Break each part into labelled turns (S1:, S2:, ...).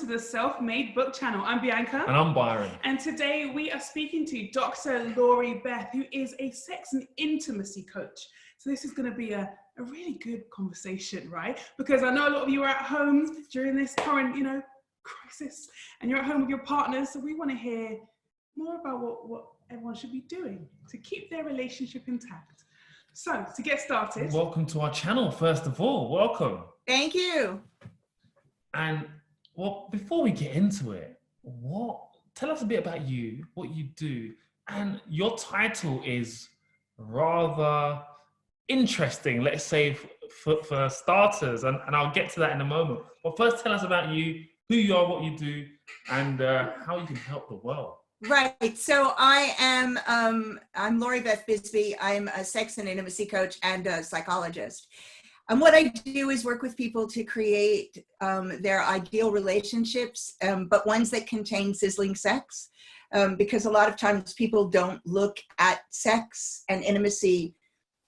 S1: to the Self-Made Book channel. I'm Bianca.
S2: And I'm Byron.
S1: And today we are speaking to Dr. Laurie Beth, who is a sex and intimacy coach. So this is going to be a really good conversation, right? Because I know a lot of you are at home during this current, crisis, and you're at home with your partners. So we want to hear more about what everyone should be doing to keep their relationship intact. So to get started.
S2: Welcome to our channel, first of all. Welcome.
S3: Thank you.
S2: And well, before we get into it, tell us a bit about you, what you do, and your title is rather interesting, let's say for starters, and I'll get to that in a moment. But first, tell us about you, who you are, what you do, and how you can help the world.
S3: Right. So I'm Laurie Beth Bisbee. I'm a sex and intimacy coach and a psychologist. And what I do is work with people to create their ideal relationships, but ones that contain sizzling sex. Because a lot of times people don't look at sex and intimacy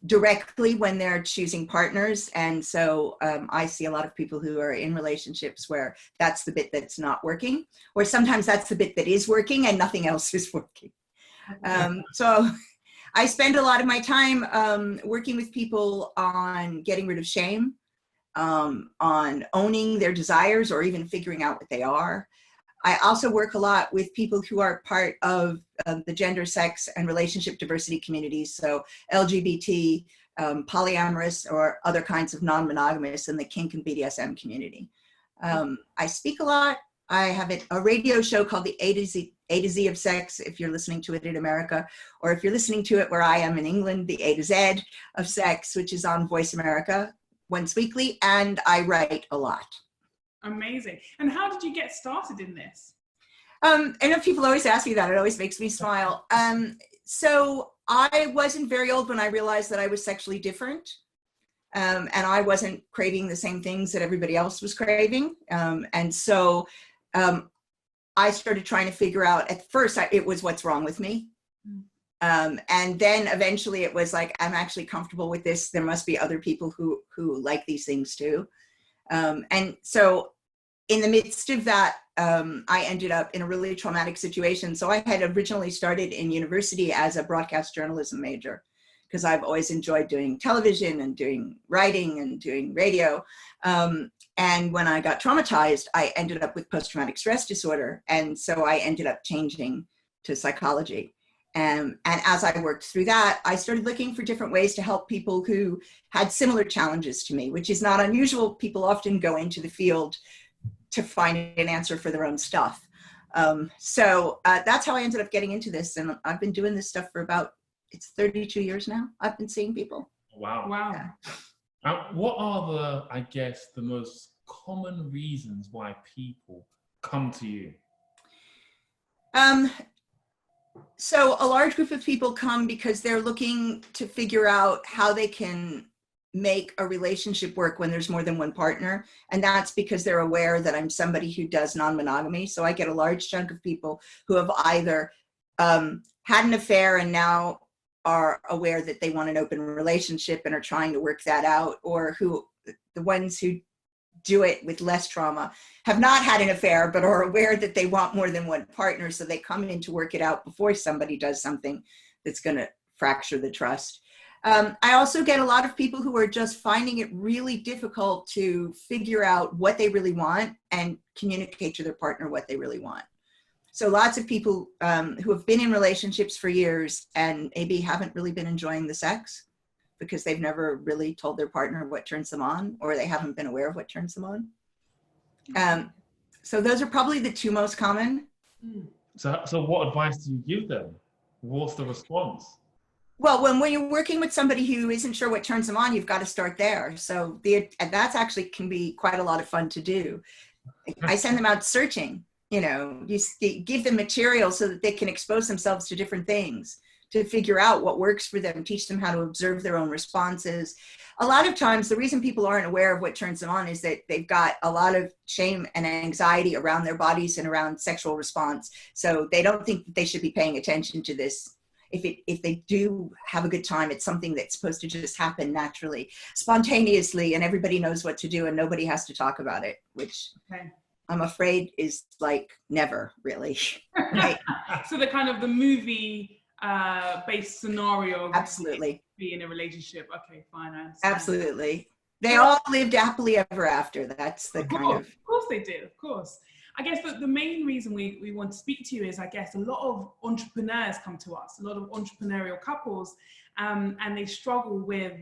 S3: directly when they're choosing partners. And so I see a lot of people who are in relationships where that's the bit that's not working, or sometimes that's the bit that is working and nothing else is working. So I spend a lot of my time working with people on getting rid of shame, on owning their desires or even figuring out what they are. I also work a lot with people who are part of the gender, sex, and relationship diversity communities, so LGBT, polyamorous, or other kinds of non-monogamous in the kink and BDSM community. I speak a lot. I have a radio show called the A to Z of Sex, if you're listening to it in America, or if you're listening to it where I am in England, the A to Z of Sex, which is on Voice America once weekly, and I write a lot.
S1: Amazing. And how did you get started in this?
S3: I know people always ask me that. It always makes me smile. So I wasn't very old when I realized that I was sexually different. And I wasn't craving the same things that everybody else was craving. And so I started trying to figure out, at first it was what's wrong with me. And then eventually it was like, I'm actually comfortable with this. There must be other people who like these things too. And so in the midst of that, I ended up in a really traumatic situation. So I had originally started in university as a broadcast journalism major, because I've always enjoyed doing television and doing writing and doing radio. And when I got traumatized, I ended up with post-traumatic stress disorder. And so I ended up changing to psychology. And as I worked through that, I started looking for different ways to help people who had similar challenges to me, which is not unusual. People often go into the field to find an answer for their own stuff. So that's how I ended up getting into this. And I've been doing this stuff for it's 32 years now. I've been seeing people.
S2: Wow.
S1: Wow.
S2: What are the most common reasons why people come to you?
S3: So a large group of people come because they're looking to figure out how they can make a relationship work when there's more than one partner. And that's because they're aware that I'm somebody who does non-monogamy. So I get a large chunk of people who have either had an affair and now are aware that they want an open relationship and are trying to work that out, or the ones who do it with less trauma have not had an affair but are aware that they want more than one partner, so they come in to work it out before somebody does something that's going to fracture the trust. I also get a lot of people who are just finding it really difficult to figure out what they really want and communicate to their partner what they really want. So lots of people who have been in relationships for years and maybe haven't really been enjoying the sex because they've never really told their partner what turns them on, or they haven't been aware of what turns them on. So those are probably the two most common.
S2: So what advice do you give them? What's the response?
S3: Well, when you're working with somebody who isn't sure what turns them on, you've got to start there. So that's actually can be quite a lot of fun to do. I send them out searching, you give them material so that they can expose themselves to different things, to figure out what works for them, teach them how to observe their own responses. A lot of times, the reason people aren't aware of what turns them on is that they've got a lot of shame and anxiety around their bodies and around sexual response. So they don't think that they should be paying attention to this. If they do have a good time, it's something that's supposed to just happen naturally, spontaneously, and everybody knows what to do and nobody has to talk about it, which I'm afraid is like never really. Right?
S1: So the kind of the movie based scenario.
S3: Absolutely.
S1: Be in a relationship. Okay, fine. I understand.
S3: Absolutely. They all lived happily ever after. That's the kind of.
S1: Of course they did. Of course. I guess that the main reason we want to speak to you is, I guess, a lot of entrepreneurs come to us, a lot of entrepreneurial couples, and they struggle with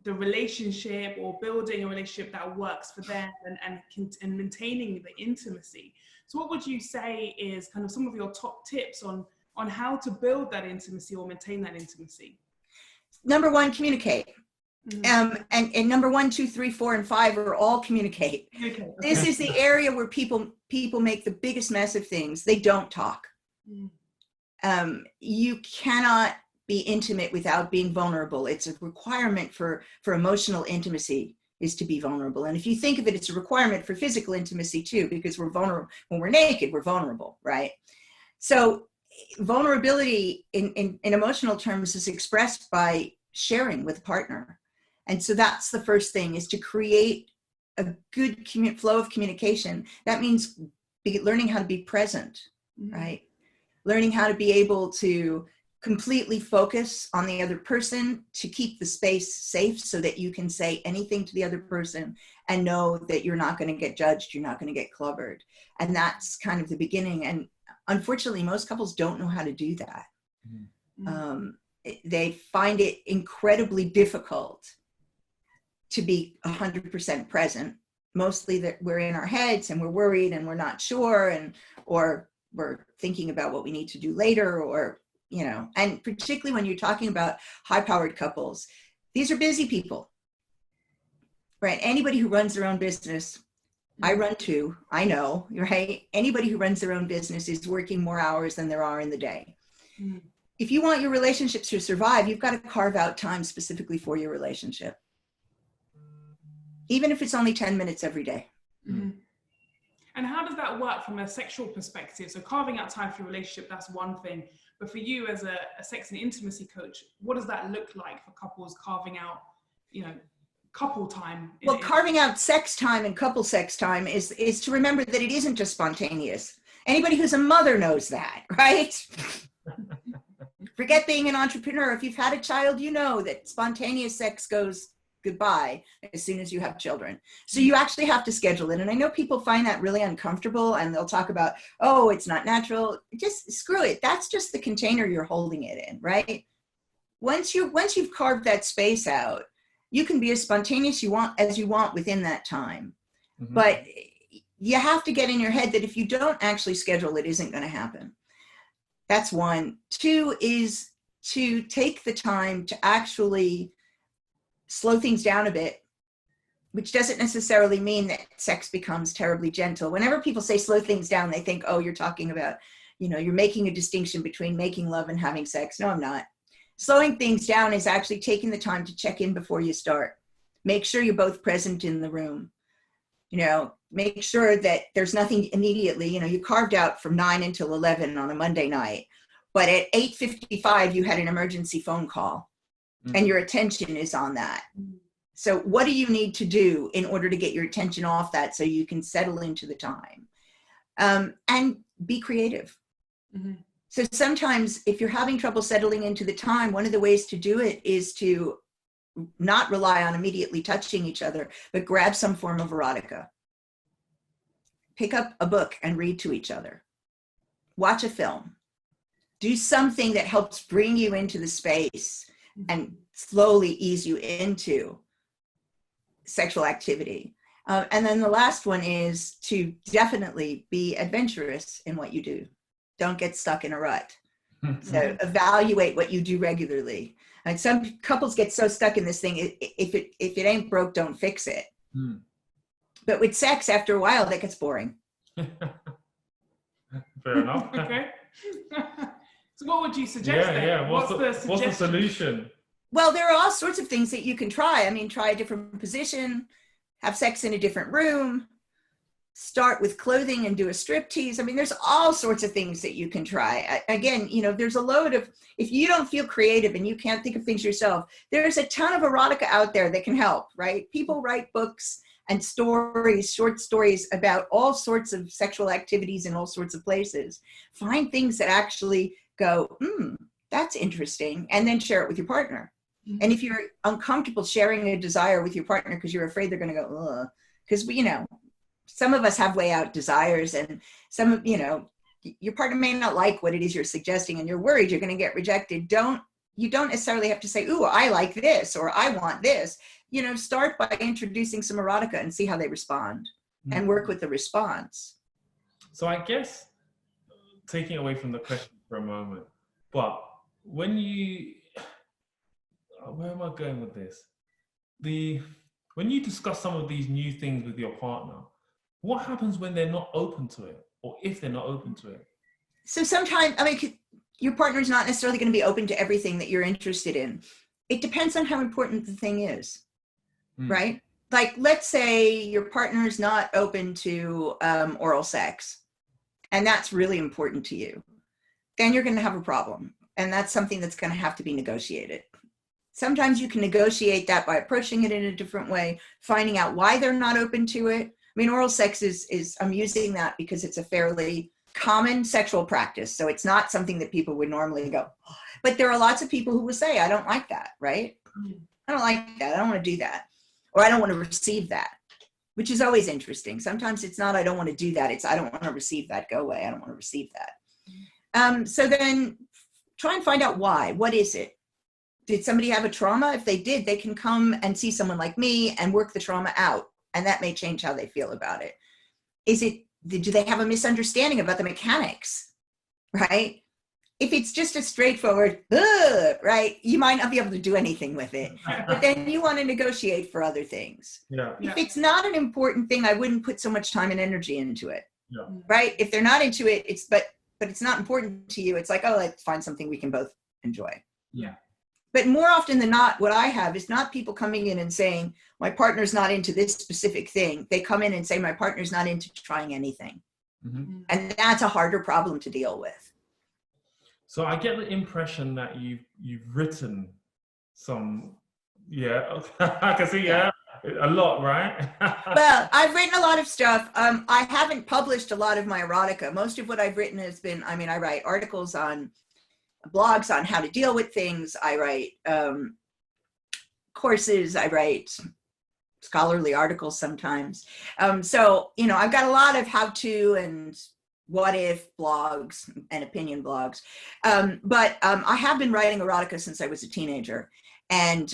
S1: the relationship or building a relationship that works for them and maintaining the intimacy. So what would you say is kind of some of your top tips on how to build that intimacy or maintain that intimacy?
S3: Number one, communicate.
S1: Mm-hmm.
S3: And number 1, 2, 3, 4, and 5 are all communicate.
S1: Okay.
S3: This is the area where people make the biggest mess of things. They don't talk. You cannot be intimate without being vulnerable. It's a requirement for emotional intimacy is to be vulnerable. And if you think of it, it's a requirement for physical intimacy too, because we're vulnerable. When we're naked, we're vulnerable, right? So vulnerability in emotional terms is expressed by sharing with a partner. And so that's the first thing, is to create a good flow of communication. That means learning how to be present, right? Learning how to be able to completely focus on the other person, to keep the space safe so that you can say anything to the other person and know that you're not going to get judged, you're not going to get clobbered. And that's kind of the beginning. And unfortunately, most couples don't know how to do that. They find it incredibly difficult to be 100% present. Mostly that we're in our heads and we're worried and we're not sure, or we're thinking about what we need to do later, or, and particularly when you're talking about high-powered couples, these are busy people, right? Anybody who runs their own business, I run too, I know, right? Anybody who runs their own business is working more hours than there are in the day. If you want your relationships to survive, you've got to carve out time specifically for your relationship. Even if it's only 10 minutes every day.
S1: And how does that work from a sexual perspective? So carving out time for your relationship, that's one thing. But for you as a sex and intimacy coach, what does that look like for couples carving out, couple time?
S3: Well, carving out sex time and couple sex time is to remember that it isn't just spontaneous. Anybody who's a mother knows that, right? Forget being an entrepreneur. If you've had a child, you know that spontaneous sex goes goodbye as soon as you have children. So you actually have to schedule it. And I know people find that really uncomfortable, and they'll talk about, oh, it's not natural. Just screw it. That's just the container you're holding it in, right? Once you've carved that space out, you can be as spontaneous as you want within that time. But you have to get in your head that if you don't actually schedule, it isn't going to happen. That's one. 2 is to take the time to actually slow things down a bit, which doesn't necessarily mean that sex becomes terribly gentle. Whenever people say slow things down, they think, oh, you're talking about, you're making a distinction between making love and having sex. No, I'm not. Slowing things down is actually taking the time to check in before you start. Make sure you're both present in the room. Make sure that there's nothing immediately, you carved out from 9 until 11 on a Monday night, but at 8:55, you had an emergency phone call. And your attention is on that. So what do you need to do in order to get your attention off that so you can settle into the time? And be creative. So sometimes if you're having trouble settling into the time, one of the ways to do it is to not rely on immediately touching each other, but grab some form of erotica. Pick up a book and read to each other. Watch a film. Do something that helps bring you into the space and slowly ease you into sexual activity. And then the last one is to definitely be adventurous in what you do. Don't get stuck in a rut. So evaluate what you do regularly. And some couples get so stuck in this thing, if it ain't broke, don't fix it. But with sex, after a while, that gets boring.
S2: Fair enough.
S1: Okay. So what would you suggest then?
S2: Yeah. What's the solution?
S3: Well, there are all sorts of things that you can try. I mean, try a different position, have sex in a different room, start with clothing and do a striptease. I mean, there's all sorts of things that you can try. Again, there's a load of, if you don't feel creative and you can't think of things yourself, there's a ton of erotica out there that can help, right? People write books and stories, short stories about all sorts of sexual activities in all sorts of places. Find things that actually go, that's interesting, and then share it with your partner. Mm-hmm. And if you're uncomfortable sharing a desire with your partner because you're afraid they're going to go, ugh, because some of us have way out desires, and some of, your partner may not like what it is you're suggesting, and you're worried you're going to get rejected. You don't necessarily have to say, ooh, I like this, or I want this. Start by introducing some erotica and see how they respond, and work with the response.
S2: So I guess, taking away from the question for a moment, but where am I going with this? When you discuss some of these new things with your partner, what happens when they're not open to it, or if they're not open to it?
S3: So sometimes, your partner is not necessarily going to be open to everything that you're interested in. It depends on how important the thing is, right? Like, let's say your partner is not open to oral sex, and that's really important to you. Then you're going to have a problem, and that's something that's going to have to be negotiated. Sometimes you can negotiate that by approaching it in a different way, finding out why they're not open to it. Oral sex is I'm using that because it's a fairly common sexual practice. So it's not something that people would normally go, but there are lots of people who will say, I don't like that, right? I don't like that. I don't want to do that. Or I don't want to receive that, which is always interesting. Sometimes it's not, I don't want to do that. It's, I don't want to receive that. Go away. I don't want to receive that. So then try and find out why. What is it? Did somebody have a trauma? If they did, they can come and see someone like me and work the trauma out. And that may change how they feel about it. Do they have a misunderstanding about the mechanics, right? If it's just a straightforward, right, you might not be able to do anything with it. But then you want to negotiate for other things.
S2: Yeah.
S3: If it's not an important thing, I wouldn't put so much time and energy into it.
S2: Yeah.
S3: Right? If they're not into it, but it's not important to you. It's like, oh, let's find something we can both enjoy.
S2: Yeah.
S3: But more often than not, what I have is not people coming in and saying, my partner's not into this specific thing. They come in and say, my partner's not into trying anything. Mm-hmm. And that's a harder problem to deal with.
S2: So I get the impression that you've written some, I can see, a lot, right?
S3: Well, I've written a lot of stuff. I haven't published a lot of my erotica. Most of what I've written has been, I write articles on blogs on how to deal with things. I write courses. I write scholarly articles sometimes. So, I've got a lot of how-to and what if blogs and opinion blogs. But I have been writing erotica since I was a teenager. And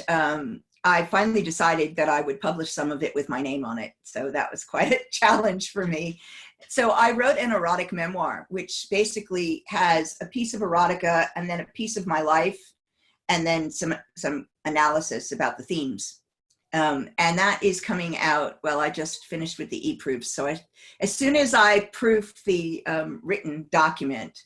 S3: I finally decided that I would publish some of it with my name on it. So that was quite a challenge for me. So I wrote an erotic memoir, which basically has a piece of erotica and then a piece of my life, and then some analysis about the themes. And that is coming out. Well, I just finished with the e-proofs. So as soon as I proof the written document,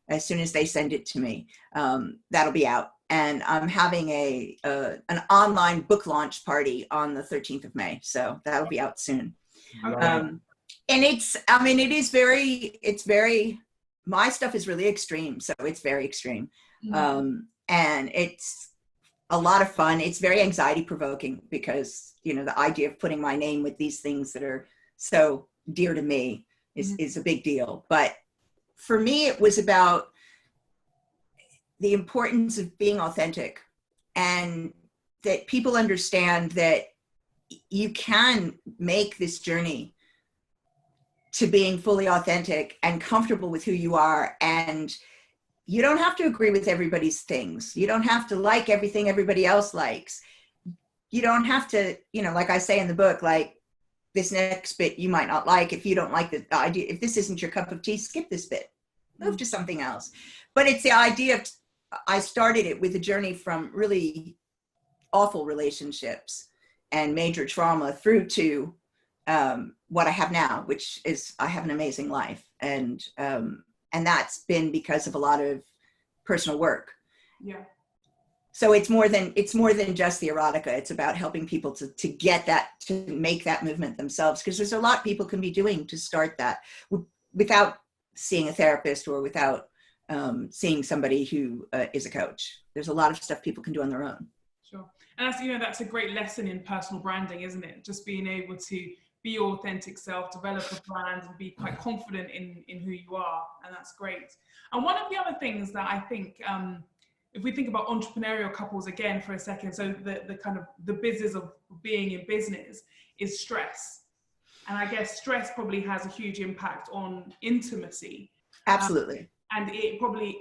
S3: as soon as they send it to me, that'll be out. And I'm having an online book launch party on the 13th of May. So that'll be out soon. And my stuff is really extreme. So it's very extreme. Mm-hmm. And it's a lot of fun. It's very anxiety provoking because, the idea of putting my name with these things that are so dear to me is a big deal. But for me, it was about the importance of being authentic, and that people understand that you can make this journey to being fully authentic and comfortable with who you are. And you don't have to agree with everybody's things. You don't have to like everything everybody else likes. You don't have to, like I say in the book, like this next bit you might not like. If you don't like the idea, if this isn't your cup of tea, skip this bit, move to something else. But it's the idea of, I started it with a journey from really awful relationships and major trauma through to what I have now, which is I have an amazing life. And that's been because of a lot of personal work.
S1: Yeah.
S3: So it's more than just the erotica. It's about helping people to get that, to make that movement themselves. Because there's a lot people can be doing to start that without seeing a therapist or without seeing somebody who is a coach. There's a lot of stuff people can do on their own.
S1: Sure. And that's, that's a great lesson in personal branding, isn't it? Just being able to be your authentic self, develop a brand, and be quite confident in who you are. And that's great. And one of the other things that I think, if we think about entrepreneurial couples again for a second, so the kind of the business of being in business is stress. And I guess stress probably has a huge impact on intimacy.
S3: Absolutely.
S1: And it probably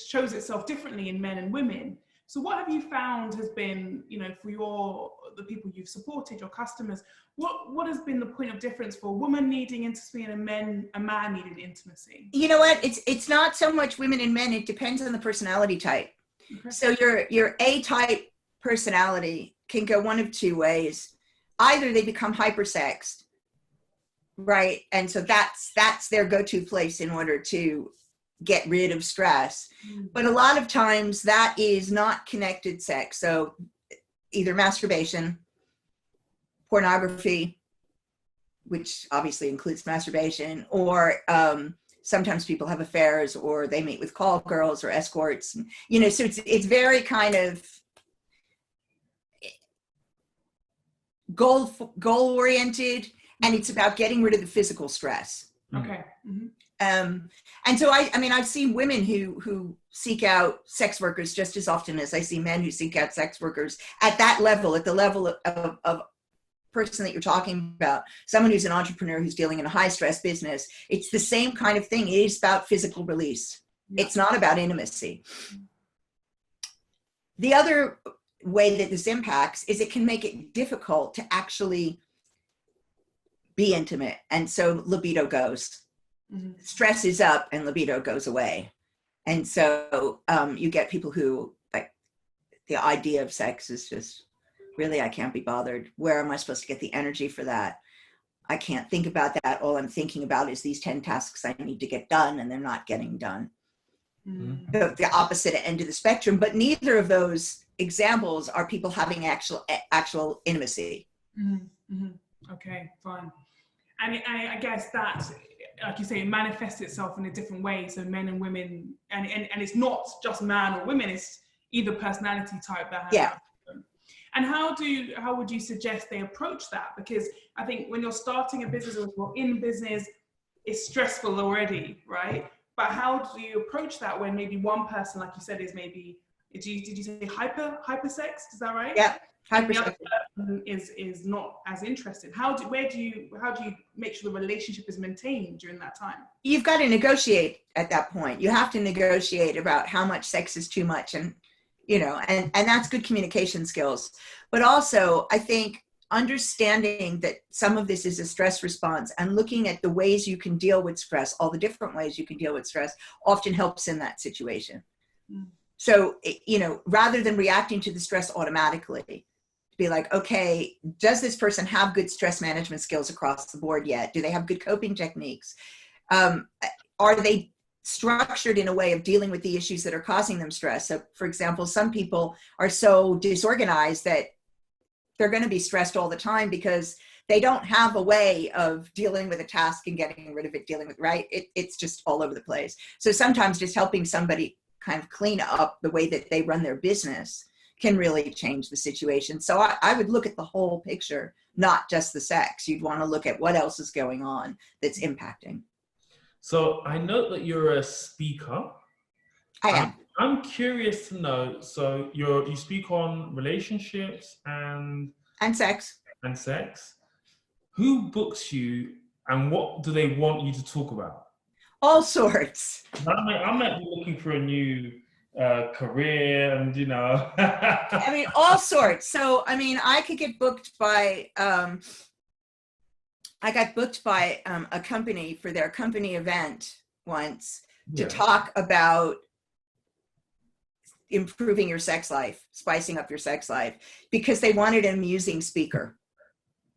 S1: shows itself differently in men and women. So what have you found has been, for the people you've supported, your customers, what has been the point of difference for a woman needing intimacy and a man needing intimacy?
S3: You know what? It's not so much women and men. It depends on the personality type. Okay. So your A-type personality can go one of two ways. Either they become hypersexed, right? And so that's their go-to place in order to get rid of stress. But a lot of times that is not connected sex. So either masturbation, pornography, which obviously includes masturbation, or sometimes people have affairs, or they meet with call girls or escorts. So it's very kind of goal oriented, and it's about getting rid of the physical stress.
S1: Okay. Mm-hmm.
S3: And so I've seen women who seek out sex workers just as often as I see men who seek out sex workers at that level, at the level of person that you're talking about, someone who's an entrepreneur who's dealing in a high stress business. It's the same kind of thing. It is about physical release. Yeah. It's not about intimacy. The other way that this impacts is it can make it difficult to actually be intimate. And so libido goes. Mm-hmm. Stress is up and libido goes away. And so you get people who, like, the idea of sex is just, really, I can't be bothered. Where am I supposed to get the energy for that? I can't think about that. All I'm thinking about is these 10 tasks I need to get done, and they're not getting done. Mm-hmm. The opposite end of the spectrum, but neither of those examples are people having actual intimacy.
S1: Mm-hmm. Mm-hmm. Okay, fine. And I guess that, like you say, it manifests itself in a different way. So men and women, and it's not just man or women, it's either personality type that has that. And how would you suggest they approach that? Because I think when you're starting a business or you're in business, it's stressful already, right? But how do you approach that when maybe one person, like you said, is maybe, did you say hypersex? Is that right?
S3: Yeah.
S1: The other person is not as interested. How do you make sure the relationship is maintained during that time?
S3: You've got to negotiate at that point. You have to negotiate about how much sex is too much, and and that's good communication skills. But also, I think understanding that some of this is a stress response and looking at the ways you can deal with stress, all the different ways you can deal with stress, often helps in that situation. Mm. So, rather than reacting to the stress automatically, be like, okay, does this person have good stress management skills across the board yet? Do they have good coping techniques? Are they structured in a way of dealing with the issues that are causing them stress? So, for example, some people are so disorganized that they're going to be stressed all the time because they don't have a way of dealing with a task and getting rid of it, right? It's just all over the place. So sometimes just helping somebody kind of clean up the way that they run their business can really change the situation. So I would look at the whole picture, not just the sex. You'd want to look at what else is going on that's impacting.
S2: So I know that you're a speaker.
S3: I am.
S2: I'm curious to know, so you speak on relationships and
S3: sex.
S2: And sex. Who books you and what do they want you to talk about?
S3: All sorts.
S2: I might be looking for a new career, and
S3: all sorts. So I could get booked by I got booked by a company for their company event once to talk about improving your sex life, spicing up your sex life, because they wanted an amusing speaker.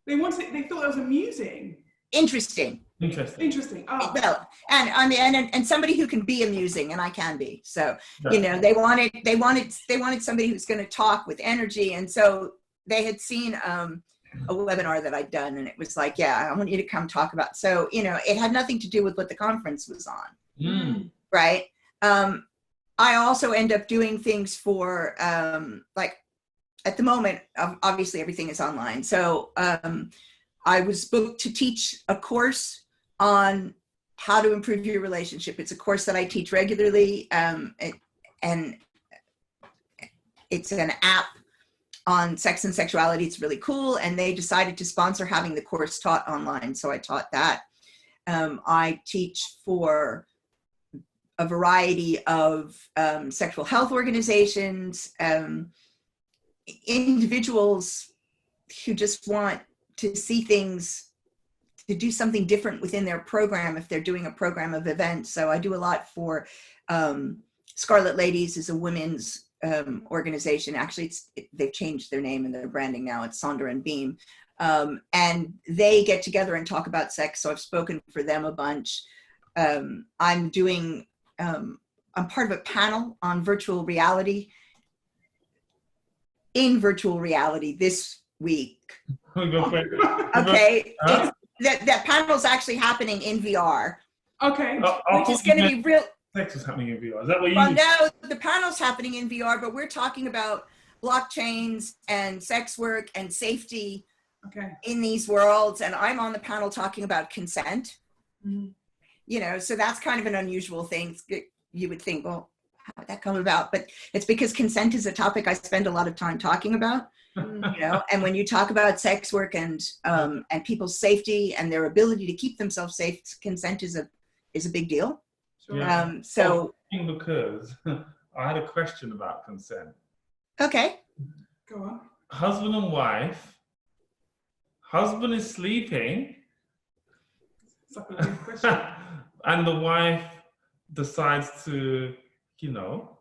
S1: They thought it was amusing.
S3: Interesting.
S1: Oh.
S3: Well, and somebody who can be amusing, and I can be. So, they wanted somebody who's going to talk with energy. And so they had seen a webinar that I'd done, and it was like, I want you to come talk about. So, it had nothing to do with what the conference was on. Right. I also end up doing things for, like at the moment, obviously everything is online. So I was booked to teach a course on how to improve your relationship. It's a course that I teach regularly, and it's an app on sex and sexuality. It's really cool, and they decided to sponsor having the course taught online, so I taught that. I teach for a variety of sexual health organizations, individuals who just want to see things, to do something different within their program if they're doing a program of events. So I do a lot for Scarlet Ladies is a women's organization. Actually, they've changed their name and their branding now. It's Sonder and Beam. And they get together and talk about sex. So I've spoken for them a bunch. I'm part of a panel on virtual reality, in virtual reality this week. Okay. That panel's actually happening in VR.
S1: Okay.
S3: Which is going to be real.
S2: Sex is happening in VR. Is that what you
S3: Well, no, the panel's happening in VR, but we're talking about blockchains and sex work and safety in these worlds. And I'm on the panel talking about consent. Mm-hmm. You know, so that's kind of an unusual thing. You would think, well, how did that come about? But it's because consent is a topic I spend a lot of time talking about. You know, and when you talk about sex work and people's safety and their ability to keep themselves safe, consent is a big deal.
S2: Yeah.
S3: So
S2: because I had a question about consent.
S3: Okay.
S1: Go on.
S2: Husband and wife. Husband is sleeping.
S1: It's like a good question.
S2: And the wife decides to, you know,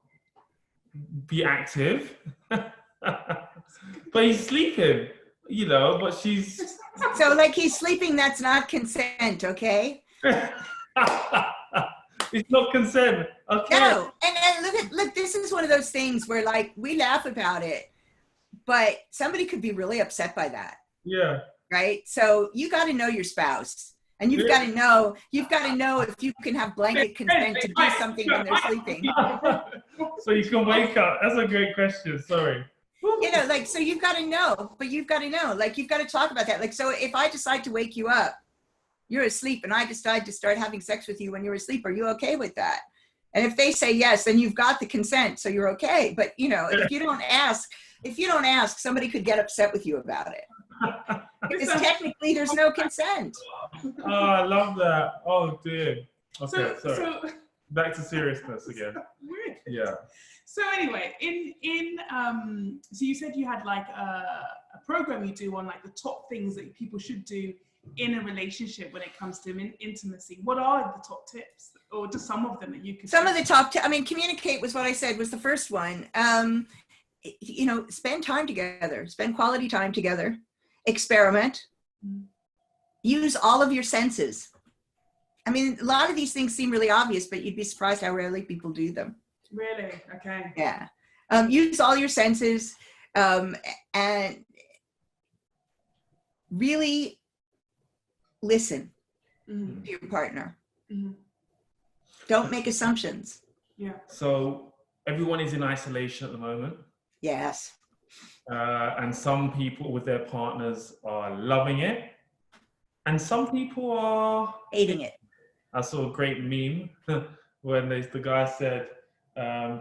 S2: be active. But he's sleeping, you know, but she's...
S3: So like he's sleeping, that's not consent, okay?
S2: It's not consent, okay?
S3: No, and look, this is one of those things where like we laugh about it, but somebody could be really upset by that.
S2: Yeah.
S3: Right? So you got to know your spouse. And you've got to know if you can have blanket consent to do something when they're sleeping.
S2: So you can wake up. That's a great question. Sorry.
S3: You know, like, so you've got to know, but you've got to know, like, you've got to talk about that. Like, so if I decide to wake you up, you're asleep, and I decide to start having sex with you when you're asleep, are you okay with that? And if they say yes, then you've got the consent, so you're okay. But, you know, if you don't ask, somebody could get upset with you about it. Because technically there's no consent.
S2: Oh, I love that. Oh, dear. Okay, sorry.
S1: So,
S2: back to seriousness again.
S1: Weird.
S2: Yeah.
S1: So anyway, so you said you had like a program you do on like the top things that people should do in a relationship when it comes to intimacy. What are the top tips, or just some of them that you could?
S3: Some of the top tips. I mean, communicate was what I said was the first one. You know, spend time together, spend quality time together, experiment, use all of your senses. I mean, a lot of these things seem really obvious, but you'd be surprised how rarely people do them.
S1: Really? Okay.
S3: Yeah. Use all your senses, and really listen to your partner. Mm-hmm. Don't make assumptions.
S1: Yeah.
S2: So everyone is in isolation at the moment.
S3: Yes.
S2: And some people with their partners are loving it, and some people are
S3: hating it.
S2: I saw a great meme when the guy said,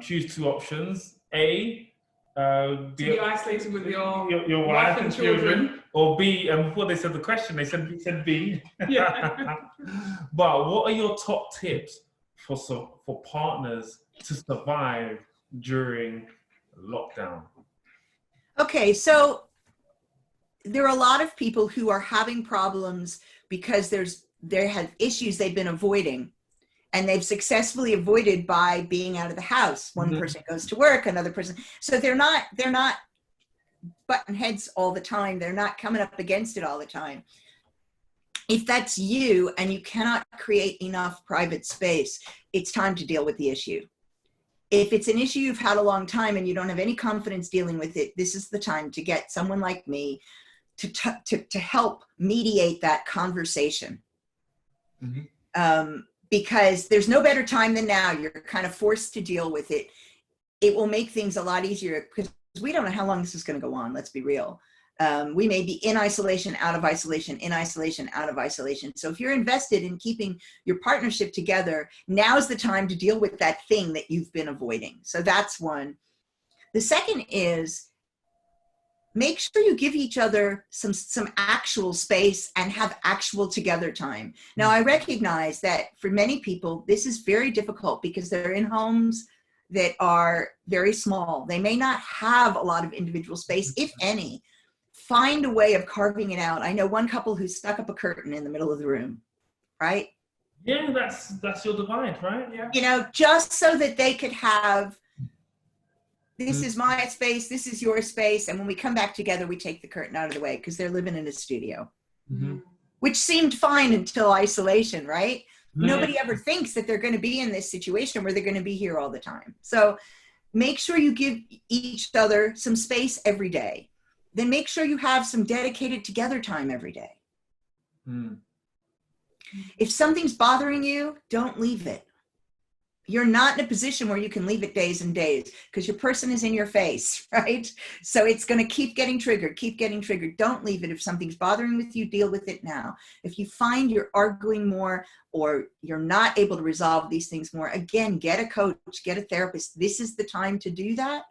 S2: choose two options. A,
S1: be isolated with
S2: your wife and children. Or B, and before they said the question, they said B.
S1: Yeah.
S2: But what are your top tips for partners to survive during lockdown?
S3: Okay, so there are a lot of people who are having problems because they have issues they've been avoiding, and they've successfully avoided by being out of the house. One person goes to work, another person. So they're not button heads all the time. They're not coming up against it all the time. If that's you and you cannot create enough private space, it's time to deal with the issue. If it's an issue you've had a long time and you don't have any confidence dealing with it, this is the time to get someone like me to help mediate that conversation. Because there's no better time than now. You're kind of forced to deal with it. It will make things a lot easier because we don't know how long this is going to go on. Let's be real. We may be in isolation, out of isolation, in isolation, out of isolation. So if you're invested in keeping your partnership together, now's the time to deal with that thing that you've been avoiding. So that's one. The second is, make sure you give each other some actual space and have actual together time. Now, I recognize that for many people, this is very difficult because they're in homes that are very small. They may not have a lot of individual space, if any. Find a way of carving it out. I know one couple who stuck up a curtain in the middle of the room, right?
S2: Yeah, that's your divide, right? Yeah.
S3: You know, just so that they could have, this is my space, this is your space, and when we come back together, we take the curtain out of the way because they're living in a studio, which seemed fine until isolation, right? Nobody ever thinks that they're going to be in this situation where they're going to be here all the time. So make sure you give each other some space every day. Then make sure you have some dedicated together time every day. If something's bothering you, don't leave it. You're not in a position where you can leave it days and days because your person is in your face, right? So it's going to keep getting triggered, keep getting triggered. Don't leave it. If something's bothering with you, deal with it now. If you find you're arguing more or you're not able to resolve these things more, again, get a coach, get a therapist. This is the time to do that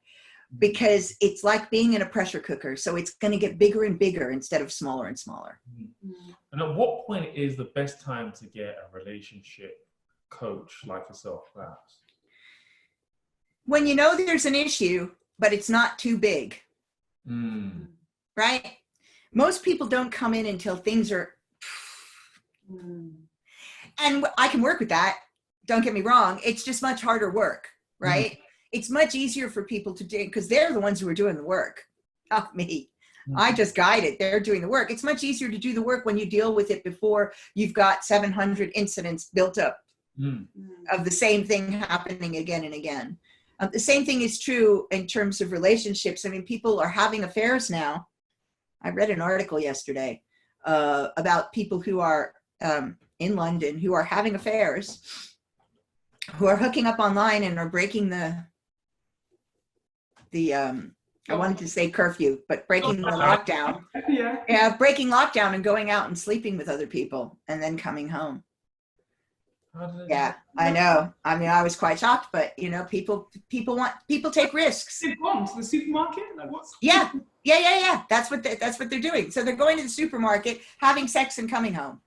S3: because it's like being in a pressure cooker. So it's going to get bigger and bigger instead of smaller and smaller.
S2: And at what point is the best time to get a relationship coach like yourself, perhaps?
S3: When you know there's an issue, but it's not too big, right? Most people don't come in until things are, and I can work with that. Don't get me wrong. It's just much harder work, right? It's much easier for people to do because they're the ones who are doing the work, not me. I just guide it. They're doing the work. It's much easier to do the work when you deal with it before you've got 700 incidents built up of the same thing happening again and again. The same thing is true in terms of relationships. I mean, people are having affairs now. I read an article yesterday about people who are in London who are having affairs, who are hooking up online and are breaking the I wanted to say curfew, but breaking the lockdown. Yeah, breaking lockdown and going out and sleeping with other people and then coming home. Yeah, I know. I mean, I was quite shocked, but you know, people take risks.
S1: They've gone to the supermarket. Like what's?
S3: Yeah. That's what they're doing. So they're going to the supermarket, having sex, and coming home.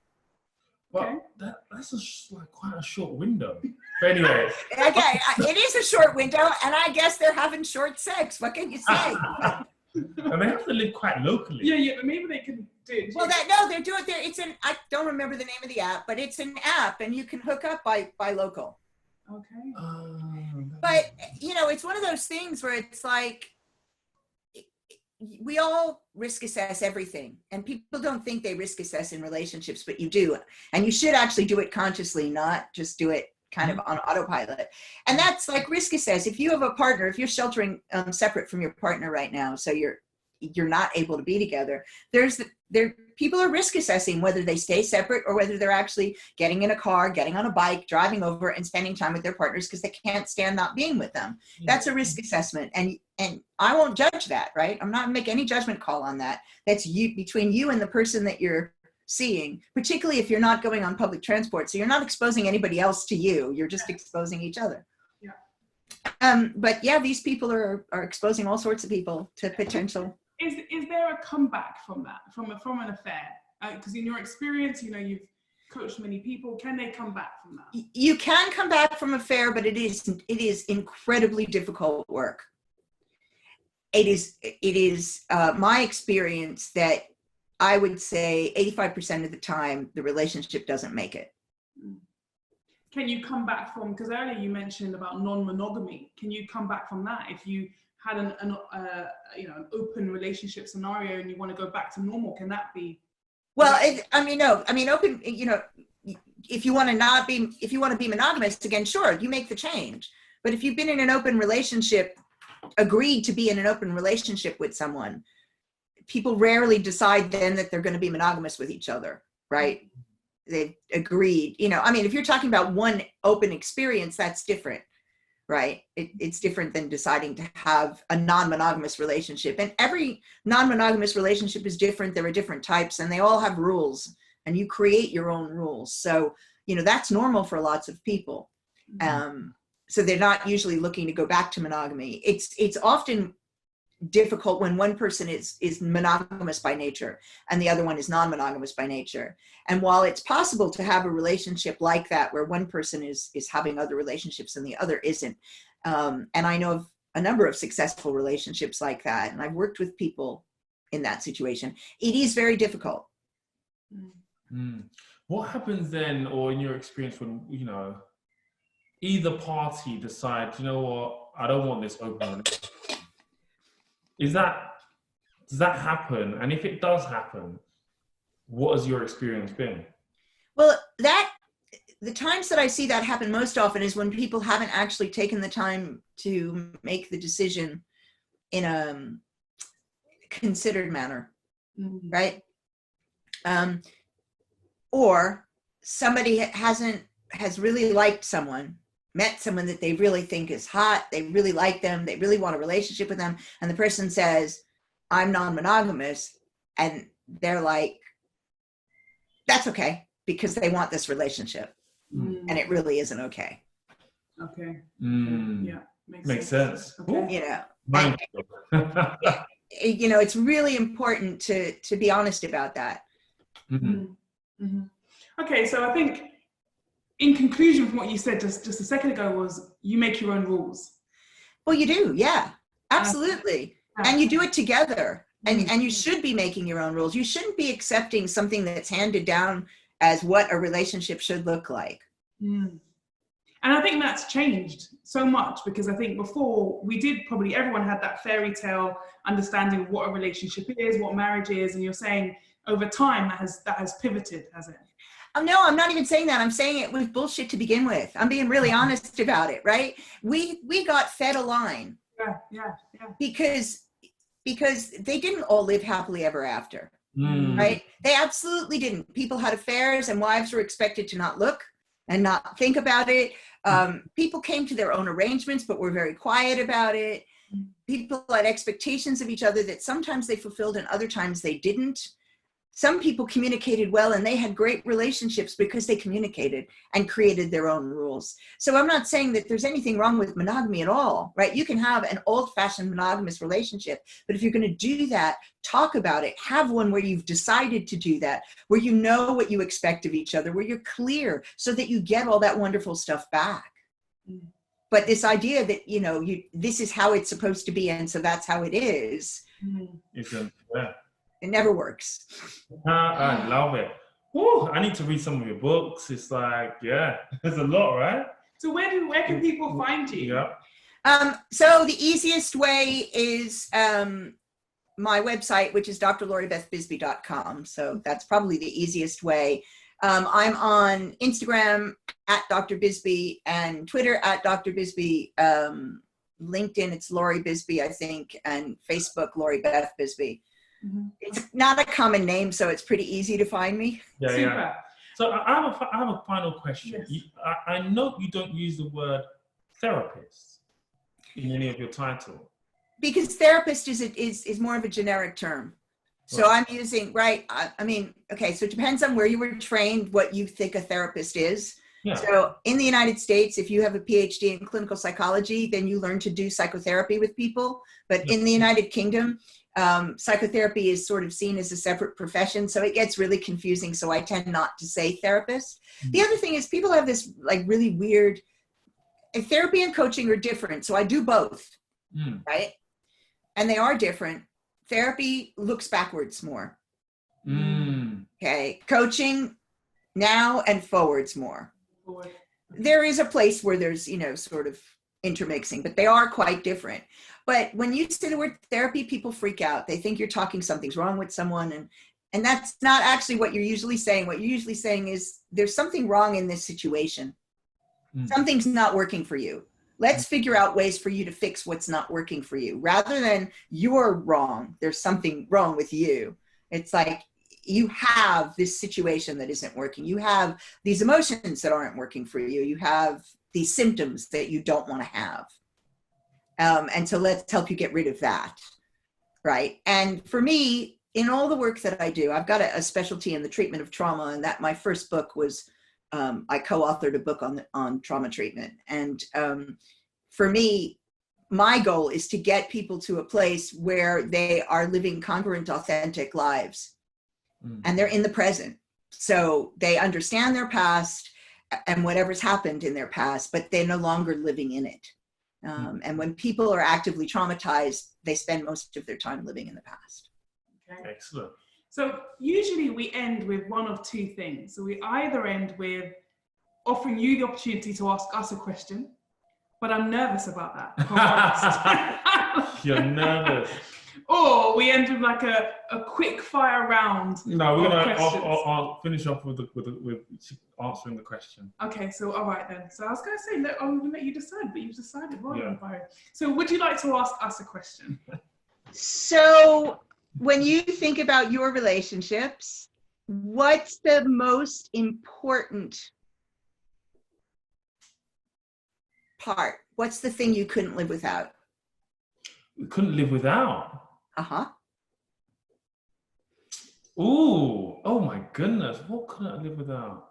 S2: Well, that's like quite a short window. But anyway.
S3: Okay, it is a short window, and I guess they're having short sex. What can you say?
S2: And they have to live quite locally.
S1: Yeah, but maybe they can do it.
S3: Well, they're doing there. It's I don't remember the name of the app, but it's an app, and you can hook up by local.
S1: Okay.
S3: But you know, it's one of those things where it's like we all risk assess everything, and people don't think they risk assess in relationships, but you do, and you should actually do it consciously, not just do it kind of on autopilot. And that's like risk assess. If you have a partner, if you're sheltering separate from your partner right now, so you're not able to be together, people are risk assessing whether they stay separate or whether they're actually getting in a car, getting on a bike, driving over and spending time with their partners because they can't stand not being with them. That's a risk assessment. And I won't judge that, right? I'm not make any judgment call on that. That's between you and the person that you're seeing, particularly if you're not going on public transport. So you're not exposing anybody else to you. You're just exposing each other. But yeah, these people are exposing all sorts of people to potential.
S1: Is there a comeback from that, from an affair? Because in your experience, you know, you've coached many people. Can they come back from that?
S3: You can come back from affair, but it is incredibly difficult work. It is my experience that I would say 85% of the time the relationship doesn't make it.
S1: Can you come back from, because earlier you mentioned about non-monogamy, can you come back from that if you had an open relationship scenario and you want to go back to normal? Can that be? Well,
S3: open, you know, if you want to be monogamous, again, sure, you make the change. But if you've been in an open relationship, agreed to be in an open relationship with someone, people rarely decide then that they're going to be monogamous with each other, right? They've agreed, you know, I mean, if you're talking about one open experience, that's different, right? It's different than deciding to have a non-monogamous relationship. And every non-monogamous relationship is different. There are different types and they all have rules, and you create your own rules. So, you know, that's normal for lots of people. So they're not usually looking to go back to monogamy. It's often difficult when one person is monogamous by nature and the other one is non-monogamous by nature. And while it's possible to have a relationship like that, where one person is having other relationships and the other isn't, and I know of a number of successful relationships like that, and I've worked with people in that situation, it is very difficult.
S2: What happens then, or in your experience, when, you know, either party decides, you know what, I don't want this open relationship? Does that happen? And if it does happen, what has your experience been?
S3: Well, the times that I see that happen most often is when people haven't actually taken the time to make the decision in a considered manner, right? Or somebody has really liked someone, met someone that they really think is hot, they really like them, they really want a relationship with them, and the person says, I'm non-monogamous, and they're like, that's okay, because they want this relationship. And it really isn't okay.
S1: Okay. Yeah.
S2: Makes sense.
S3: Okay. You know, you know, it's really important to be honest about that.
S1: Okay, so I think in conclusion from what you said just a second ago was you make your own rules.
S3: Well, you do, yeah, absolutely. And you do it together, and you should be making your own rules. You shouldn't be accepting something that's handed down as what a relationship should look like.
S1: And I think that's changed so much, because I think before everyone had that fairy tale understanding of what a relationship is, what marriage is, and you're saying over time that has pivoted, has it?
S3: No, I'm not even saying that. I'm saying it was bullshit to begin with. I'm being really honest about it, right? We got fed a line.
S1: Yeah.
S3: Because they didn't all live happily ever after, right? They absolutely didn't. People had affairs, and wives were expected to not look and not think about it. People came to their own arrangements, but were very quiet about it. People had expectations of each other that sometimes they fulfilled and other times they didn't. Some people communicated well, and they had great relationships because they communicated and created their own rules. So I'm not saying that there's anything wrong with monogamy at all, right? You can have an old-fashioned monogamous relationship, but if you're going to do that, talk about it. Have one where you've decided to do that, where you know what you expect of each other, where you're clear, so that you get all that wonderful stuff back. But this idea that, you know, this is how it's supposed to be, and so that's how it is. It never works.
S2: I love it. Woo, I need to read some of your books. It's like, yeah, there's a lot, right?
S1: So where can people find you?
S2: Yeah.
S3: So the easiest way is my website, which is drloribethbisbee.com. So that's probably the easiest way. I'm on Instagram at Dr. Bisbee and Twitter at Dr. Bisbee. LinkedIn, it's Lori Bisbee, I think, and Facebook, Lori Beth Bisbee. It's not a common name, so it's pretty easy to find me.
S2: Yeah. So I have a final question.
S1: Yes.
S2: I know you don't use the word therapist in any of your title.
S3: Because therapist is more of a generic term. So I'm using, I mean, okay, so it depends on where you were trained, what you think a therapist is. Yeah. So in the United States, if you have a PhD in clinical psychology, then you learn to do psychotherapy with people. But in the United Kingdom, psychotherapy is sort of seen as a separate profession. So it gets really confusing. So I tend not to say therapist. The other thing is people have this like really weird, therapy and coaching are different. So I do both, right? And they are different. Therapy looks backwards more. Okay. Coaching now and forwards more. There is a place where there's, you know, sort of intermixing, but they are quite different. But when you say the word therapy, people freak out. They think you're talking something's wrong with someone. And that's not actually what you're usually saying. What you're usually saying is there's something wrong in this situation. Something's not working for you. Let's figure out ways for you to fix what's not working for you, rather than you're wrong. There's something wrong with you. It's like you have this situation that isn't working. You have these emotions that aren't working for you. You have these symptoms that you don't want to have. And so let's help you get rid of that, right? And for me, in all the work that I do, I've got a specialty in the treatment of trauma, and that my first book was, I co-authored a book on trauma treatment. And for me, my goal is to get people to a place where they are living congruent, authentic lives, and they're in the present. So they understand their past and whatever's happened in their past, but they're no longer living in it. And when people are actively traumatized, they spend most of their time living in the past.
S1: Okay.
S2: Excellent.
S1: So usually we end with one of two things. So we either end with offering you the opportunity to ask us a question, but I'm nervous about that, if I'm honest.
S2: You're nervous.
S1: Or we end with like a quick fire round.
S2: No, we're gonna.
S1: Questions.
S2: I'll finish off with answering the question.
S1: Okay, so all right then. So I was going to say, I'm going to let you decide, but you've decided. Well done, Byron. So would you like to ask us a question?
S3: So when you think about your relationships, what's the most important part? What's the thing you couldn't live without?
S2: We couldn't live without.
S3: Uh-huh.
S2: Ooh, oh my goodness, what couldn't I live without?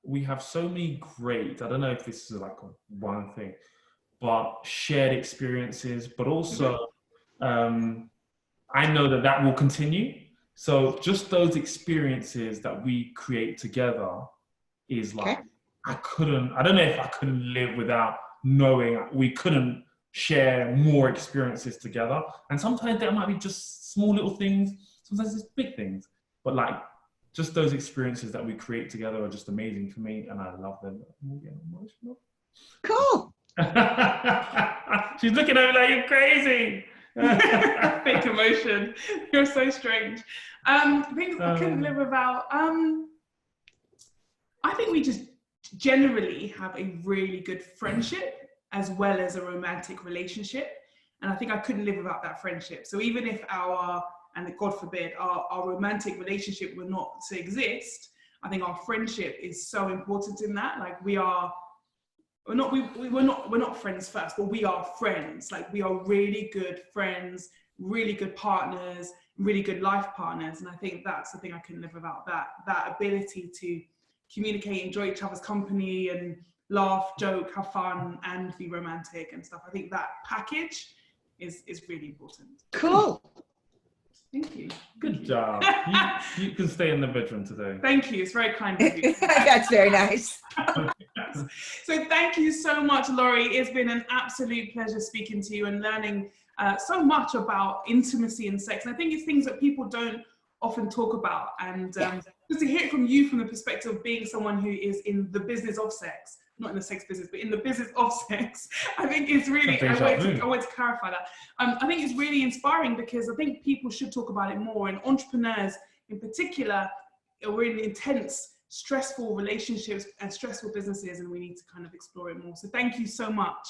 S2: We have so many great, I don't know if this is like one thing, but shared experiences, but also I know that will continue. So just those experiences that we create together is like,
S3: Okay.
S2: I don't know if I couldn't live without knowing we couldn't share more experiences together. And sometimes there might be just small little things, sometimes it's big things, but like just those experiences that we create together are just amazing for me, and I love them. I'm getting emotional.
S3: Cool.
S2: She's looking at me like, you're crazy.
S1: Fake emotion. You're so strange. Things I couldn't live without. I think we just generally have a really good friendship as well as a romantic relationship. And I think I couldn't live without that friendship. So even if and God forbid, our romantic relationship were not to exist, I think our friendship is so important in that. Like we're not friends first, but we are friends. Like we are really good friends, really good partners, really good life partners. And I think that's the thing I couldn't live without, that ability to communicate, enjoy each other's company and laugh, joke, have fun, and be romantic and stuff. I think that package is really important.
S3: Cool.
S1: Thank you.
S2: Good job. You can stay in the bedroom today.
S1: Thank you. It's very kind of you.
S3: That's very nice.
S1: So thank you so much, Laurie. It's been an absolute pleasure speaking to you and learning so much about intimacy and sex. And I think it's things that people don't often talk about. And just to hear it from you from the perspective of being someone who is in the business of sex, not in the sex business, but in the business of sex, I think it's really, I want to clarify that. I think it's really inspiring because I think people should talk about it more, and entrepreneurs in particular are in intense, stressful relationships and stressful businesses, and we need to kind of explore it more. So thank you so much.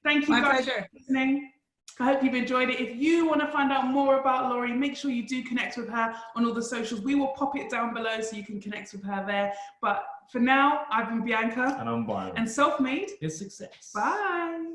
S1: Thank you guys for listening. I hope you've enjoyed it. If you want to find out more about Laurie, make sure you do connect with her on all the socials. We will pop it down below so you can connect with her there. But for now, I've been Bianca.
S2: And I'm Byron.
S1: And Self-Made
S2: is success.
S1: Bye.